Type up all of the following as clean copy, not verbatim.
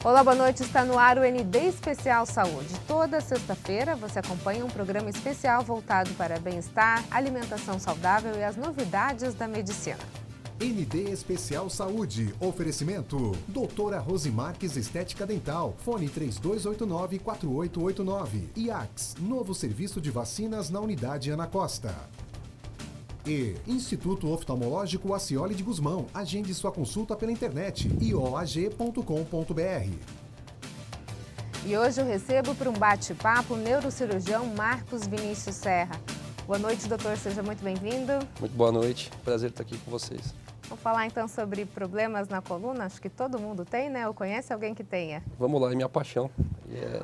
Olá, boa noite. Está no ar o ND Especial Saúde. Toda sexta-feira você acompanha um programa especial voltado para bem-estar, alimentação saudável e as novidades da medicina. ND Especial Saúde. Oferecimento. Doutora Rose Marques Estética Dental. Fone 3289-4889. IACS. Novo serviço de vacinas na unidade Ana Costa. E Instituto Oftalmológico Acioli de Guzmão. Agende sua consulta pela internet ioag.com.br. E hoje eu recebo para um bate-papo o neurocirurgião Marcos Vinícius Serra. Boa noite, doutor. Seja muito bem-vindo. Muito boa noite. Prazer estar aqui com vocês. Vamos falar então sobre problemas na coluna. Acho que todo mundo tem, né? Ou conhece alguém que tenha? Vamos lá, é minha paixão. É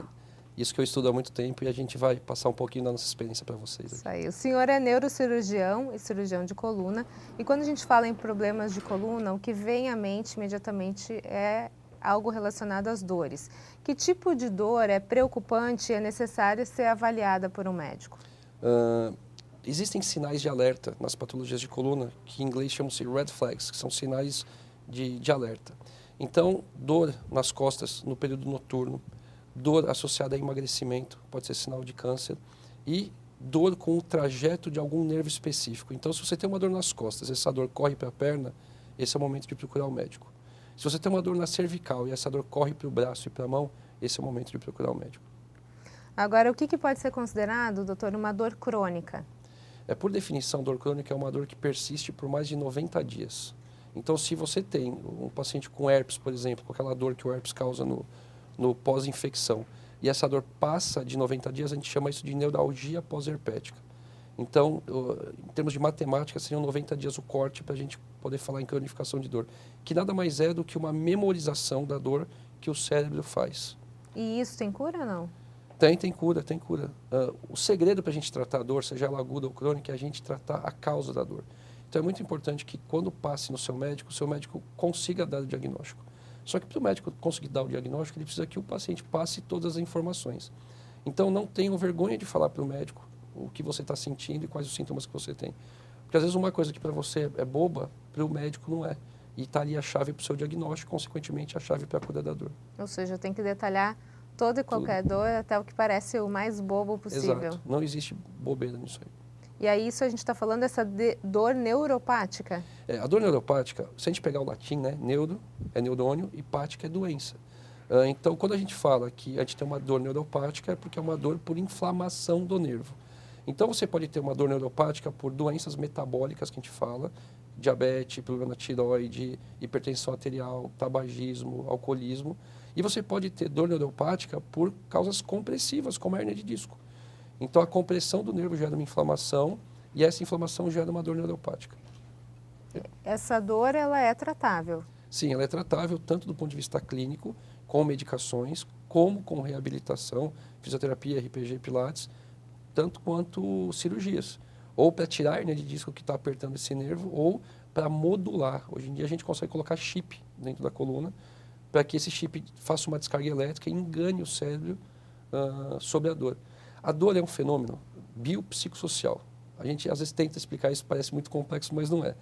isso que eu estudo há muito tempo e a gente vai passar um pouquinho da nossa experiência para vocês. Isso aí. O senhor é neurocirurgião e cirurgião de coluna. E quando a gente fala em problemas de coluna, o que vem à mente imediatamente é algo relacionado às dores. Que tipo de dor é preocupante e é necessário ser avaliada por um médico? Existem sinais de alerta nas patologias de coluna, que em inglês chamam-se red flags, que são sinais de alerta. Então, dor nas costas no período noturno, dor associada a emagrecimento, pode ser sinal de câncer, e dor com o trajeto de algum nervo específico. Então, se você tem uma dor nas costas, essa dor corre para a perna, esse é o momento de procurar o médico. Se você tem uma dor na cervical e essa dor corre para o braço e para a mão, esse é o momento de procurar o médico. Agora, o que pode ser considerado, doutor, uma dor crônica? Por definição, dor crônica é uma dor que persiste por mais de 90 dias. Então, se você tem um paciente com herpes, por exemplo, com aquela dor que o herpes causa no pós-infecção, e essa dor passa de 90 dias, a gente chama isso de neuralgia pós-herpética. Então, em termos de matemática, seriam 90 dias o corte para a gente poder falar em cronificação de dor, que nada mais é do que uma memorização da dor que o cérebro faz. E isso tem cura ou não? Tem cura. O segredo para a gente tratar a dor, seja ela aguda ou crônica, é a gente tratar a causa da dor. Então é muito importante que quando passe no seu médico, o seu médico consiga dar o diagnóstico. Só que para o médico conseguir dar o diagnóstico, ele precisa que o paciente passe todas as informações. Então não tenham vergonha de falar para o médico o que você está sentindo e quais os sintomas que você tem. Porque às vezes uma coisa que para você é boba, para o médico não é. E está ali a chave para o seu diagnóstico, consequentemente a chave para a cura da dor. Ou seja, tem que detalhar toda e qualquer dor, até o que parece o mais bobo possível. Exato, não existe bobeira nisso aí. E aí isso a gente está falando dessa dor neuropática? A dor neuropática, se a gente pegar o latim, né, neuro é neurônio e pática é doença. Então, quando a gente fala que a gente tem uma dor neuropática, é porque é uma dor por inflamação do nervo. Então, você pode ter uma dor neuropática por doenças metabólicas que a gente fala, diabetes, problema na tireoide, hipertensão arterial, tabagismo, alcoolismo. E você pode ter dor neuropática por causas compressivas, como a hérnia de disco. Então, a compressão do nervo gera uma inflamação e essa inflamação gera uma dor neuropática. Essa dor, ela é tratável? Sim, ela é tratável tanto do ponto de vista clínico, com medicações, como com reabilitação, fisioterapia, RPG, pilates, tanto quanto cirurgias. Ou para tirar a hérnia de disco que está apertando esse nervo, ou para modular. Hoje em dia a gente consegue colocar chip dentro da coluna, para que esse chip faça uma descarga elétrica e engane o cérebro sobre a dor. A dor é um fenômeno biopsicossocial. A gente às vezes tenta explicar isso, parece muito complexo, mas não é.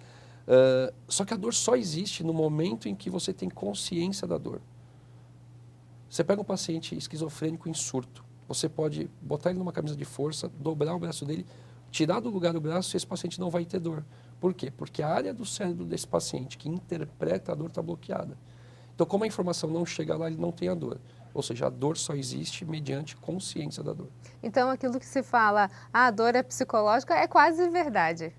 Só que a dor só existe no momento em que você tem consciência da dor. Você pega um paciente esquizofrênico em surto, você pode botar ele numa camisa de força, dobrar o braço dele, tirar do lugar do braço e esse paciente não vai ter dor. Por quê? Porque a área do cérebro desse paciente que interpreta a dor está bloqueada. Então, como a informação não chega lá, ele não tem a dor. Ou seja, a dor só existe mediante consciência da dor. Então, aquilo que se fala, a dor é psicológica, é quase verdade.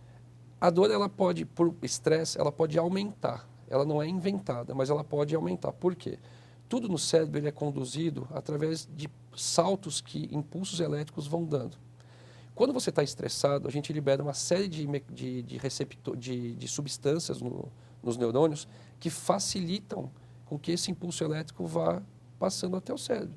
A dor, ela pode, por estresse, ela pode aumentar. Ela não é inventada, mas ela pode aumentar. Por quê? Tudo no cérebro ele é conduzido através de saltos que impulsos elétricos vão dando. Quando você está estressado, a gente libera uma série de substâncias nos neurônios que facilitam com que esse impulso elétrico vá passando até o cérebro.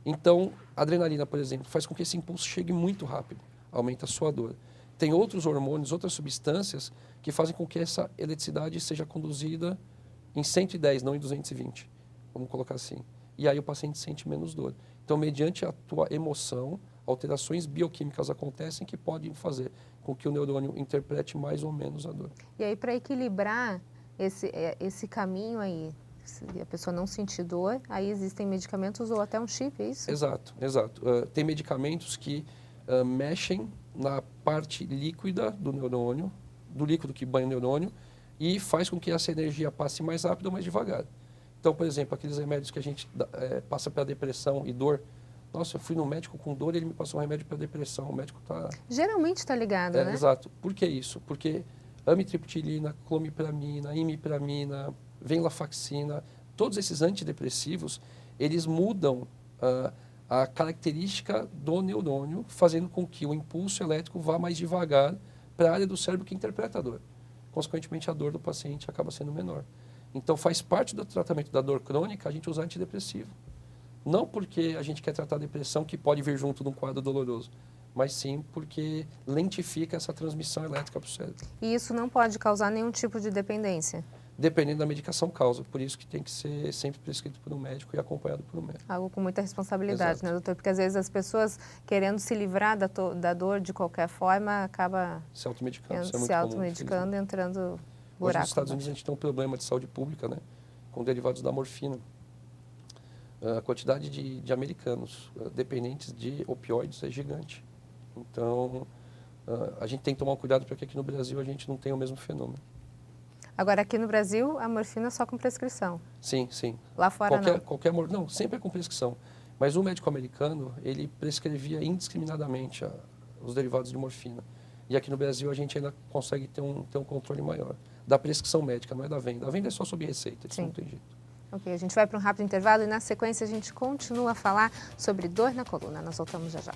Então, a adrenalina, por exemplo, faz com que esse impulso chegue muito rápido, aumenta a sua dor. Tem outros hormônios, outras substâncias que fazem com que essa eletricidade seja conduzida em 110, não em 220. Vamos colocar assim. E aí o paciente sente menos dor. Então, mediante a tua emoção, alterações bioquímicas acontecem que podem fazer com que o neurônio interprete mais ou menos a dor. E aí, para equilibrar esse caminho aí, se a pessoa não sentir dor, aí existem medicamentos ou até um chip, é isso? Exato, exato. Tem medicamentos que mexem na parte líquida do neurônio, do líquido que banha o neurônio, e faz com que essa energia passe mais rápido ou mais devagar. Então, por exemplo, aqueles remédios que a gente passa para depressão e dor. Nossa, eu fui no médico com dor e ele me passou um remédio para depressão. O médico está... Geralmente está ligado, né? Exato. Por que isso? Porque amitriptilina, clomipramina, imipramina, venlafaxina, todos esses antidepressivos, eles mudam a característica do neurônio, fazendo com que o impulso elétrico vá mais devagar para a área do cérebro que interpreta a dor. Consequentemente, a dor do paciente acaba sendo menor. Então, faz parte do tratamento da dor crônica a gente usar antidepressivo. Não porque a gente quer tratar a depressão, que pode vir junto de um quadro doloroso, mas sim porque lentifica essa transmissão elétrica para o cérebro. E isso não pode causar nenhum tipo de dependência? Dependendo da medicação, causa. Por isso que tem que ser sempre prescrito por um médico e acompanhado por um médico. Algo com muita responsabilidade, Exato. né, doutor? Porque às vezes as pessoas, querendo se livrar da dor de qualquer forma, acaba Se automedicando. Isso é se muito comum, automedicando, entrando Hoje buraco. nos Estados Unidos a gente tem um problema de saúde pública, né, com derivados da morfina. A quantidade de americanos dependentes de opioides é gigante. Então, a gente tem que tomar um cuidado para que aqui no Brasil a gente não tenha o mesmo fenômeno. Agora, aqui no Brasil, a morfina só com prescrição. Sim, sim. Lá fora não. Não, sempre é com prescrição. Mas o médico americano, ele prescrevia indiscriminadamente os derivados de morfina. E aqui no Brasil a gente ainda consegue ter um controle maior. Da prescrição médica, não é da venda. A venda é só sob receita, isso Sim. não tem jeito. Ok, a gente vai para um rápido intervalo e na sequência a gente continua a falar sobre dor na coluna. Nós voltamos já já.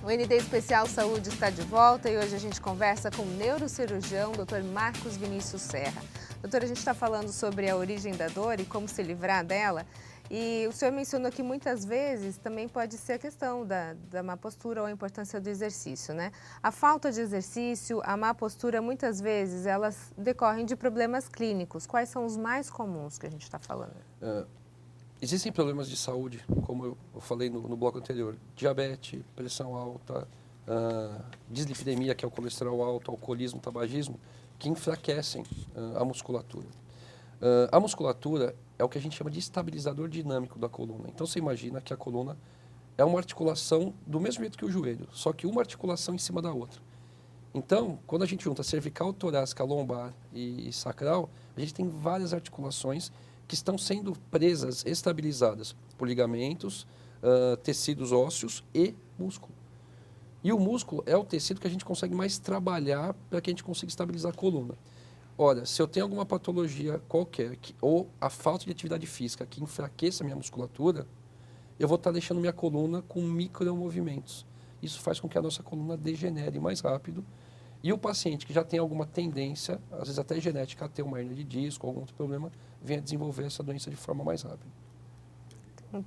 O ND Especial Saúde está de volta e hoje a gente conversa com o neurocirurgião, Dr. Marcos Vinícius Serra. Doutor, a gente está falando sobre a origem da dor e como se livrar dela. E o senhor mencionou que muitas vezes também pode ser a questão da má postura ou a importância do exercício, né? A falta de exercício, a má postura, muitas vezes, elas decorrem de problemas clínicos. Quais são os mais comuns que a gente está falando? Existem problemas de saúde, como eu falei no bloco anterior. Diabetes, pressão alta, dislipidemia, que é o colesterol alto, alcoolismo, tabagismo, que enfraquecem a musculatura. A musculatura é o que a gente chama de estabilizador dinâmico da coluna. Então, você imagina que a coluna é uma articulação do mesmo jeito que o joelho, só que uma articulação em cima da outra. Então, quando a gente junta cervical, torácica, lombar e sacral, a gente tem várias articulações que estão sendo presas, estabilizadas por ligamentos, tecidos ósseos e músculo. E o músculo é o tecido que a gente consegue mais trabalhar para que a gente consiga estabilizar a coluna. Ora, se eu tenho alguma patologia qualquer, ou a falta de atividade física que enfraqueça a minha musculatura, eu vou estar deixando minha coluna com micromovimentos. Isso faz com que a nossa coluna degenere mais rápido. E o paciente que já tem alguma tendência, às vezes até genética, a ter uma hernia de disco, algum outro problema, venha desenvolver essa doença de forma mais rápida.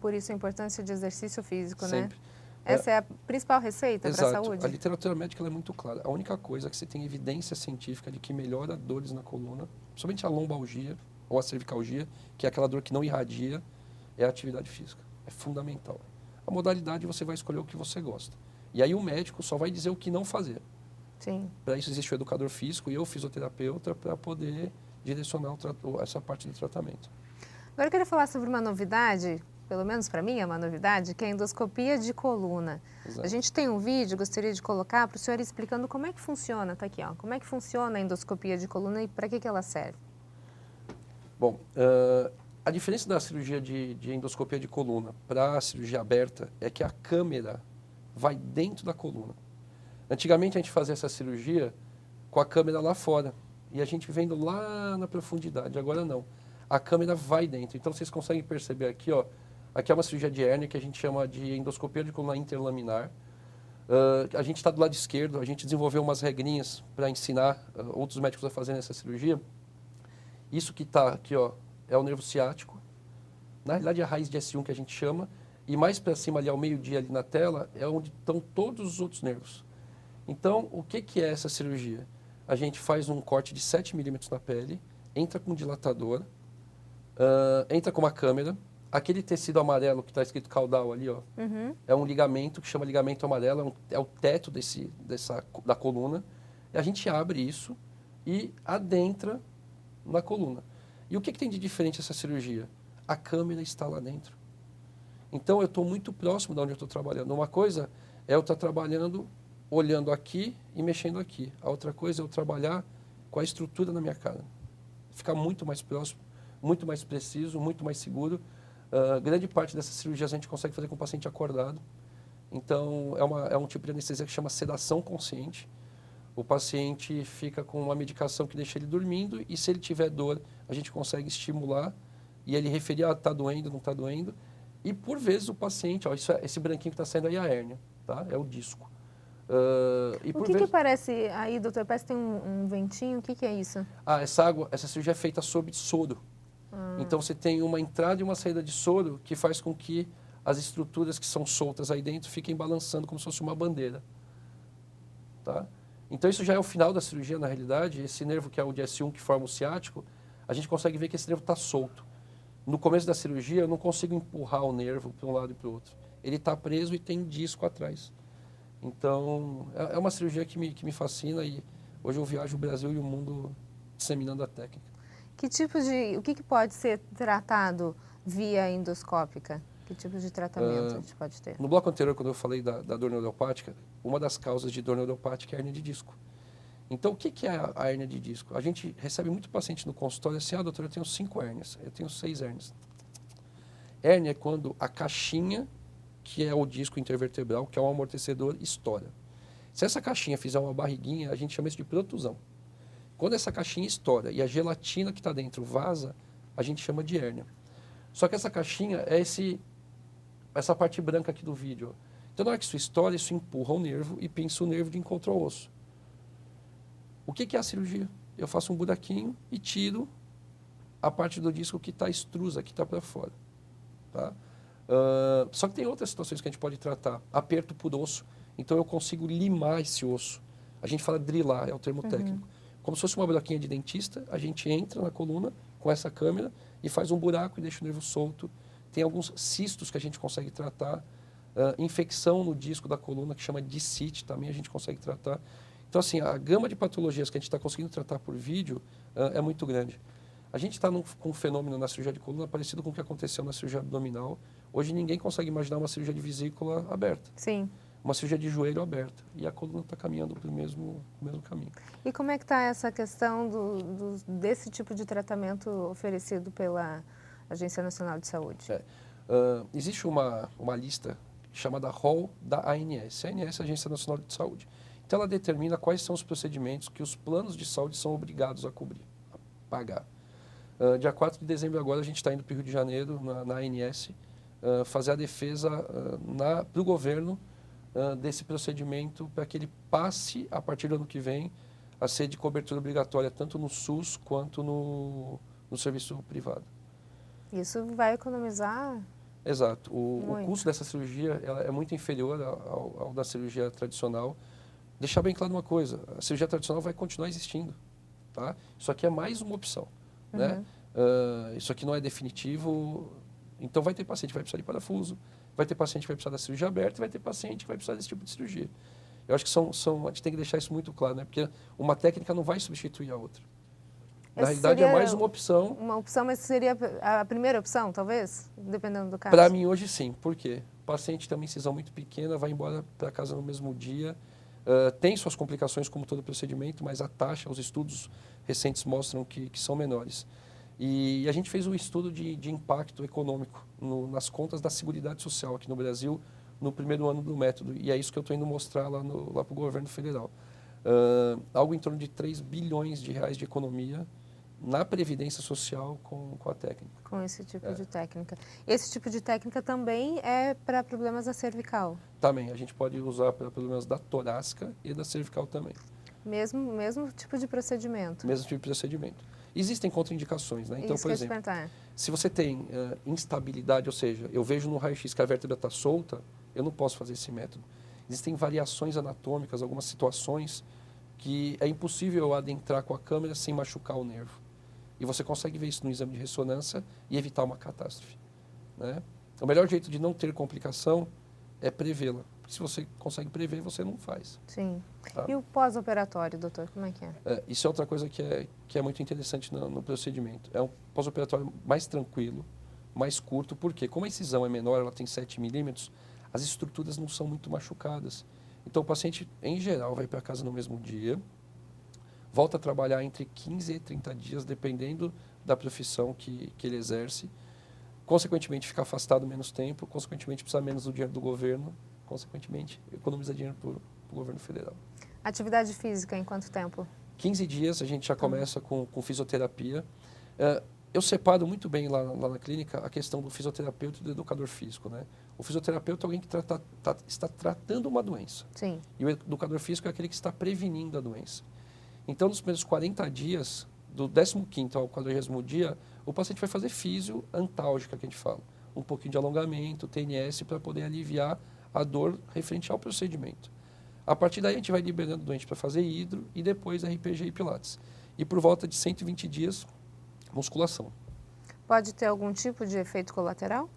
Por isso a importância de exercício físico, Sempre. né? Essa é a principal receita para a Exato. saúde? A literatura médica ela é muito clara. A única coisa que você tem evidência científica de que melhora dores na coluna, somente a lombalgia ou a cervicalgia, que é aquela dor que não irradia, é a atividade física. É fundamental. A modalidade você vai escolher o que você gosta. E aí o médico só vai dizer o que não fazer. Sim. Para isso existe o educador físico e eu, fisioterapeuta, para poder direcionar essa parte do tratamento. Agora eu queria falar sobre uma novidade, pelo menos para mim é uma novidade, que é a endoscopia de coluna. Exato. A gente tem um vídeo, gostaria de colocar para o senhor explicando como é que funciona, tá aqui, ó, como é que funciona a endoscopia de coluna e para que ela serve. Bom, a diferença da cirurgia de endoscopia de coluna para a cirurgia aberta é que a câmera vai dentro da coluna. Antigamente a gente fazia essa cirurgia com a câmera lá fora e a gente vendo lá na profundidade. Agora não. A câmera vai dentro. Então vocês conseguem perceber aqui, ó. Aqui é uma cirurgia de hérnia que a gente chama de endoscopia de coluna interlaminar. A gente está do lado esquerdo. A gente desenvolveu umas regrinhas para ensinar outros médicos a fazerem essa cirurgia. Isso que está aqui, ó, é o nervo ciático. Na realidade é a raiz de S1 que a gente chama. E mais para cima ali ao meio-dia ali na tela é onde estão todos os outros nervos. Então, o que é essa cirurgia? A gente faz um corte de 7 milímetros na pele, entra com um dilatador, entra com uma câmera, aquele tecido amarelo que está escrito caudal ali, ó, é um ligamento que chama ligamento amarelo, é o teto da coluna, e a gente abre isso e adentra na coluna. E o que tem de diferente essa cirurgia? A câmera está lá dentro. Então, eu estou muito próximo de onde eu estou trabalhando. Uma coisa é eu estar trabalhando, olhando aqui e mexendo aqui. A outra coisa é eu trabalhar com a estrutura na minha cara. Ficar muito mais próximo, muito mais preciso, muito mais seguro. Grande parte dessas cirurgias a gente consegue fazer com o paciente acordado. Então, é um tipo de anestesia que chama sedação consciente. O paciente fica com uma medicação que deixa ele dormindo e se ele tiver dor, a gente consegue estimular e ele referir, está doendo, não está doendo. E, por vezes, o paciente, esse branquinho que está saindo aí é a hérnia, tá? É o disco. O que parece aí, doutor? Parece que tem um ventinho, o que é isso? Essa cirurgia é feita sob soro. Então, você tem uma entrada e uma saída de soro que faz com que as estruturas que são soltas aí dentro fiquem balançando como se fosse uma bandeira. Tá? Então, isso já é o final da cirurgia, na realidade. Esse nervo que é o de S1, que forma o ciático, a gente consegue ver que esse nervo está solto. No começo da cirurgia, eu não consigo empurrar o nervo para um lado e para o outro. Ele está preso e tem disco atrás. Então, é uma cirurgia que me fascina e hoje eu viajo o Brasil e o mundo disseminando a técnica. O que pode ser tratado via endoscópica? Que tipo de tratamento a gente pode ter? No bloco anterior, quando eu falei da dor neuropática, uma das causas de dor neuropática é a hérnia de disco. Então, o que é a hérnia de disco? A gente recebe muito paciente no consultório assim, doutor, eu tenho 5 hérnias, eu tenho 6 hérnias. Hérnia é quando a caixinha, que é o disco intervertebral, que é um amortecedor, estoura. Se essa caixinha fizer uma barriguinha, a gente chama isso de protusão. Quando essa caixinha estoura e a gelatina que está dentro vaza, a gente chama de hérnia. Só que essa caixinha é essa parte branca aqui do vídeo. Então, na hora que isso estoura, isso empurra o nervo e pinça o nervo de encontro ao osso. O que é a cirurgia? Eu faço um buraquinho e tiro a parte do disco que está extrusa, que está para fora. Tá? Só que tem outras situações que a gente pode tratar. Aperto por osso. Então, eu consigo limar esse osso. A gente fala drilar, é o termo técnico. Como se fosse uma buraquinha de dentista, a gente entra na coluna com essa câmera e faz um buraco e deixa o nervo solto. Tem alguns cistos que a gente consegue tratar. Infecção no disco da coluna, que chama discite, também a gente consegue tratar. Então, assim, a gama de patologias que a gente está conseguindo tratar por vídeo é muito grande. A gente está com um fenômeno na cirurgia de coluna parecido com o que aconteceu na cirurgia abdominal. Hoje ninguém consegue imaginar uma cirurgia de vesícula aberta. Sim. Uma cirurgia de joelho aberta. E a coluna está caminhando para o mesmo caminho. E como é que está essa questão desse tipo de tratamento oferecido pela Agência Nacional de Saúde? Existe uma lista chamada ROL da ANS. A ANS é a Agência Nacional de Saúde. Então, ela determina quais são os procedimentos que os planos de saúde são obrigados a cobrir, a pagar. Dia 4 de dezembro agora, a gente está indo para o Rio de Janeiro, na ANS, fazer a defesa para o governo desse procedimento para que ele passe, a partir do ano que vem, a ser de cobertura obrigatória, tanto no SUS quanto no serviço privado. Isso vai economizar? Exato. O custo dessa cirurgia é muito inferior ao da cirurgia tradicional. Deixar bem claro uma coisa, a cirurgia tradicional vai continuar existindo. Tá? Isso aqui é mais uma opção. Né? Isso aqui não é definitivo. Então, vai ter paciente que vai precisar de parafuso, vai ter paciente que vai precisar da cirurgia aberta e vai ter paciente que vai precisar desse tipo de cirurgia. Eu acho que a gente tem que deixar isso muito claro, né? Porque uma técnica não vai substituir a outra. Na realidade, é mais uma opção. Uma opção, mas seria a primeira opção, talvez? Dependendo do caso. Para mim, hoje, sim. Por quê? O paciente tem uma incisão muito pequena, vai embora para casa no mesmo dia. Tem suas complicações, como todo procedimento, mas a taxa, os estudos recentes mostram que são menores. E a gente fez um estudo de impacto econômico nas contas da Seguridade Social aqui no Brasil, no primeiro ano do método. E é isso que eu estou indo mostrar lá para o governo federal. Algo em torno de 3 bilhões de reais de economia na Previdência Social com a técnica. Com esse tipo de técnica. Esse tipo de técnica também é para problemas da cervical? Também. A gente pode usar para problemas da torácica e da cervical também. Mesmo tipo de procedimento? Mesmo tipo de procedimento. Existem contraindicações, né? Então, por exemplo, se você tem instabilidade, ou seja, eu vejo no raio-x que a vértebra está solta, eu não posso fazer esse método. Existem variações anatômicas, algumas situações que é impossível eu adentrar com a câmera sem machucar o nervo. E você consegue ver isso no exame de ressonância e evitar uma catástrofe. Né? O melhor jeito de não ter complicação é prevê-la. Se você consegue prever, você não faz. Sim. Tá? E o pós-operatório, doutor, como é que é? Isso é outra coisa que é muito interessante no procedimento. É um pós-operatório mais tranquilo, mais curto, porque como a incisão é menor, ela tem 7 milímetros, as estruturas não são muito machucadas. Então o paciente, em geral, vai para casa no mesmo dia, volta a trabalhar entre 15 e 30 dias, dependendo da profissão que ele exerce. Consequentemente, fica afastado menos tempo, consequentemente, precisa menos do dinheiro do governo, consequentemente, economiza dinheiro para o governo federal. Atividade física em quanto tempo? 15 dias a gente já começa com fisioterapia. Eu separo muito bem lá na clínica a questão do fisioterapeuta e do educador físico, né? O fisioterapeuta é alguém que está tratando uma doença. Sim. E o educador físico é aquele que está prevenindo a doença. Então, nos primeiros 40 dias, do 15º ao 40º dia, o paciente vai fazer físio antálgica, que a gente fala. Um pouquinho de alongamento, TNS, para poder aliviar a dor referente ao procedimento. A partir daí, a gente vai liberando o doente para fazer hidro e depois RPG e pilates. E por volta de 120 dias, musculação. Pode ter algum tipo de efeito colateral?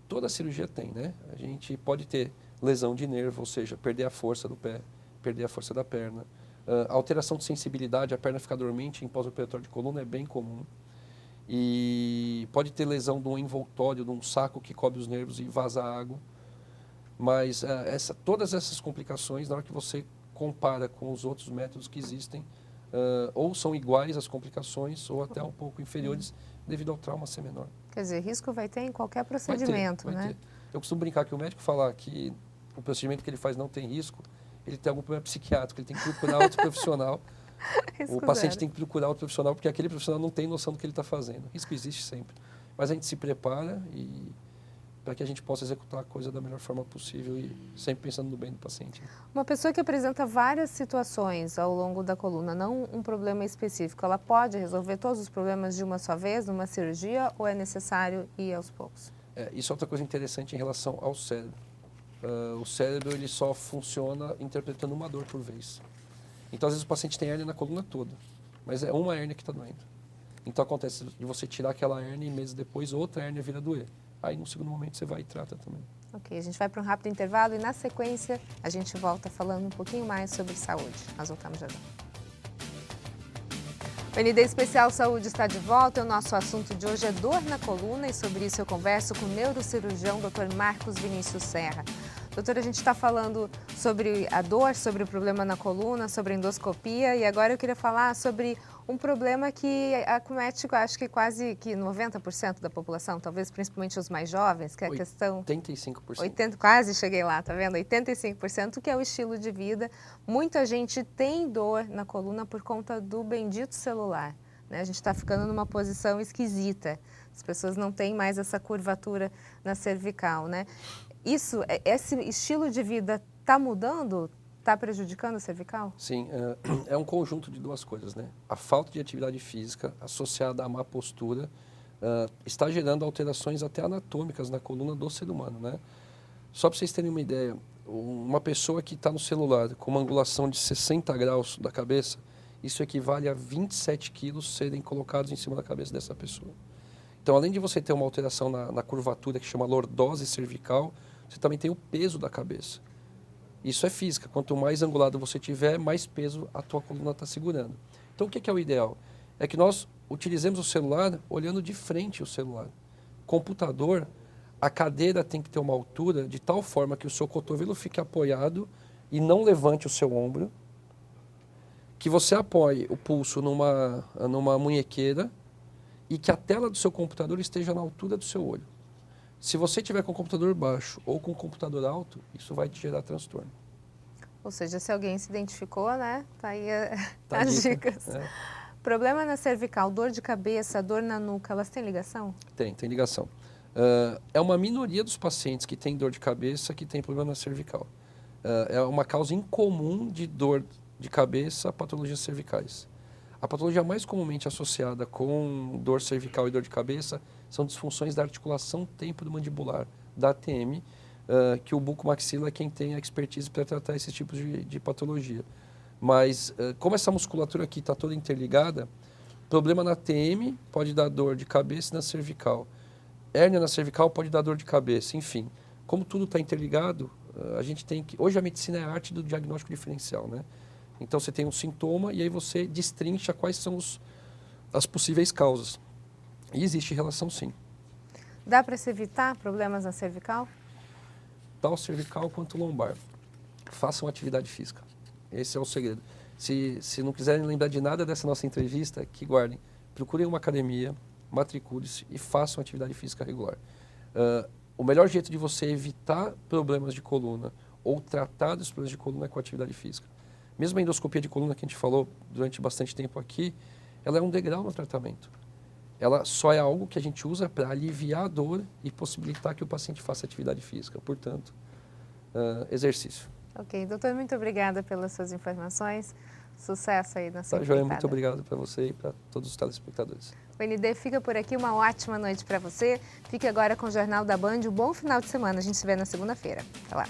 Toda cirurgia tem, né? A gente pode ter lesão de nervo, ou seja, perder a força do pé, perder a força da perna. Alteração de sensibilidade, a perna ficar dormente em pós-operatório de coluna é bem comum. E pode ter lesão de um envoltório, de um saco que cobre os nervos e vaza água. Mas todas essas complicações, na hora que você compara com os outros métodos que existem, ou são iguais as complicações, ou até um pouco inferiores, devido ao trauma ser menor. Quer dizer, risco vai ter em qualquer procedimento, vai né? ter. Eu costumo brincar que o médico falar que o procedimento que ele faz não tem risco, ele tem algum problema psiquiátrico, ele tem que procurar outro profissional. Risco O paciente zero. tem que procurar outro profissional, porque aquele profissional não tem noção do que ele está fazendo. Risco existe sempre. Mas a gente se prepara para que a gente possa executar a coisa da melhor forma possível e sempre pensando no bem do paciente. Uma pessoa que apresenta várias situações ao longo da coluna, não um problema específico, ela pode resolver todos os problemas de uma só vez, numa cirurgia, ou é necessário ir aos poucos? Isso é outra coisa interessante em relação ao cérebro. O cérebro ele só funciona interpretando uma dor por vez. Então, às vezes, o paciente tem hérnia na coluna toda, mas é uma hérnia que está doendo. Então, acontece de você tirar aquela hérnia e meses depois outra hérnia vira a doer. Aí, no segundo momento, você vai e trata também. Ok, a gente vai para um rápido intervalo e, na sequência, a gente volta falando um pouquinho mais sobre saúde. Nós voltamos já. O ND Especial Saúde está de volta. O nosso assunto de hoje é dor na coluna e sobre isso eu converso com o neurocirurgião Dr. Marcos Vinícius Serra. Doutor, a gente está falando sobre a dor, sobre o problema na coluna, sobre a endoscopia e agora eu queria falar sobre um problema que acomete, acho que quase que 90% da população, talvez principalmente os mais jovens, que é a questão... 85%. Quase cheguei lá, tá vendo? 85%, que é o estilo de vida. Muita gente tem dor na coluna por conta do bendito celular, né? A gente está ficando numa posição esquisita. As pessoas não têm mais essa curvatura na cervical, né? Esse estilo de vida está mudando? Está prejudicando a cervical? Sim, é um conjunto de duas coisas, né? A falta de atividade física associada à má postura está gerando alterações até anatômicas na coluna do ser humano, né? Só para vocês terem uma ideia, uma pessoa que está no celular com uma angulação de 60 graus da cabeça, isso equivale a 27 quilos serem colocados em cima da cabeça dessa pessoa. Então, além de você ter uma alteração na curvatura que chama lordose cervical, você também tem o peso da cabeça. Isso é física. Quanto mais angulado você tiver, mais peso a tua coluna está segurando. Então, o que é o ideal? É que nós utilizemos o celular olhando de frente o celular. Computador, a cadeira tem que ter uma altura de tal forma que o seu cotovelo fique apoiado e não levante o seu ombro, que você apoie o pulso numa munhequeira e que a tela do seu computador esteja na altura do seu olho. Se você tiver com o computador baixo ou com o computador alto, isso vai te gerar transtorno. Ou seja, se alguém se identificou, né? Tá aí Tá as dica. dicas. Problema na cervical, dor de cabeça, dor na nuca, elas têm ligação? Tem ligação. É uma minoria dos pacientes que tem dor de cabeça que tem problema na cervical. É uma causa incomum de dor de cabeça a patologias cervicais. A patologia mais comumente associada com dor cervical e dor de cabeça são disfunções da articulação temporomandibular, da ATM, que o bucomaxila é quem tem a expertise para tratar esses tipos de patologia. Mas, como essa musculatura aqui está toda interligada, problema na ATM pode dar dor de cabeça e na cervical. Hérnia na cervical pode dar dor de cabeça, enfim. Como tudo está interligado, A gente tem que... Hoje a medicina é a arte do diagnóstico diferencial, né? Então você tem um sintoma e aí você destrincha quais são as possíveis causas. E existe relação, sim. Dá para se evitar problemas na cervical? Tal cervical quanto lombar. Façam atividade física. Esse é o segredo. Se não quiserem lembrar de nada dessa nossa entrevista, que guardem. Procurem uma academia, matricule-se e façam atividade física regular. O melhor jeito de você evitar problemas de coluna ou tratar dos problemas de coluna é com atividade física. Mesmo a endoscopia de coluna que a gente falou durante bastante tempo aqui, ela é um degrau no tratamento. Ela só é algo que a gente usa para aliviar a dor e possibilitar que o paciente faça atividade física. Portanto, exercício. Ok, doutor, muito obrigada pelas suas informações. Sucesso aí na sua Tá, Joia, empreitada. muito obrigado para você e para todos os telespectadores. O ND fica por aqui, uma ótima noite para você. Fique agora com o Jornal da Band, um bom final de semana. A gente se vê na segunda-feira. Até lá.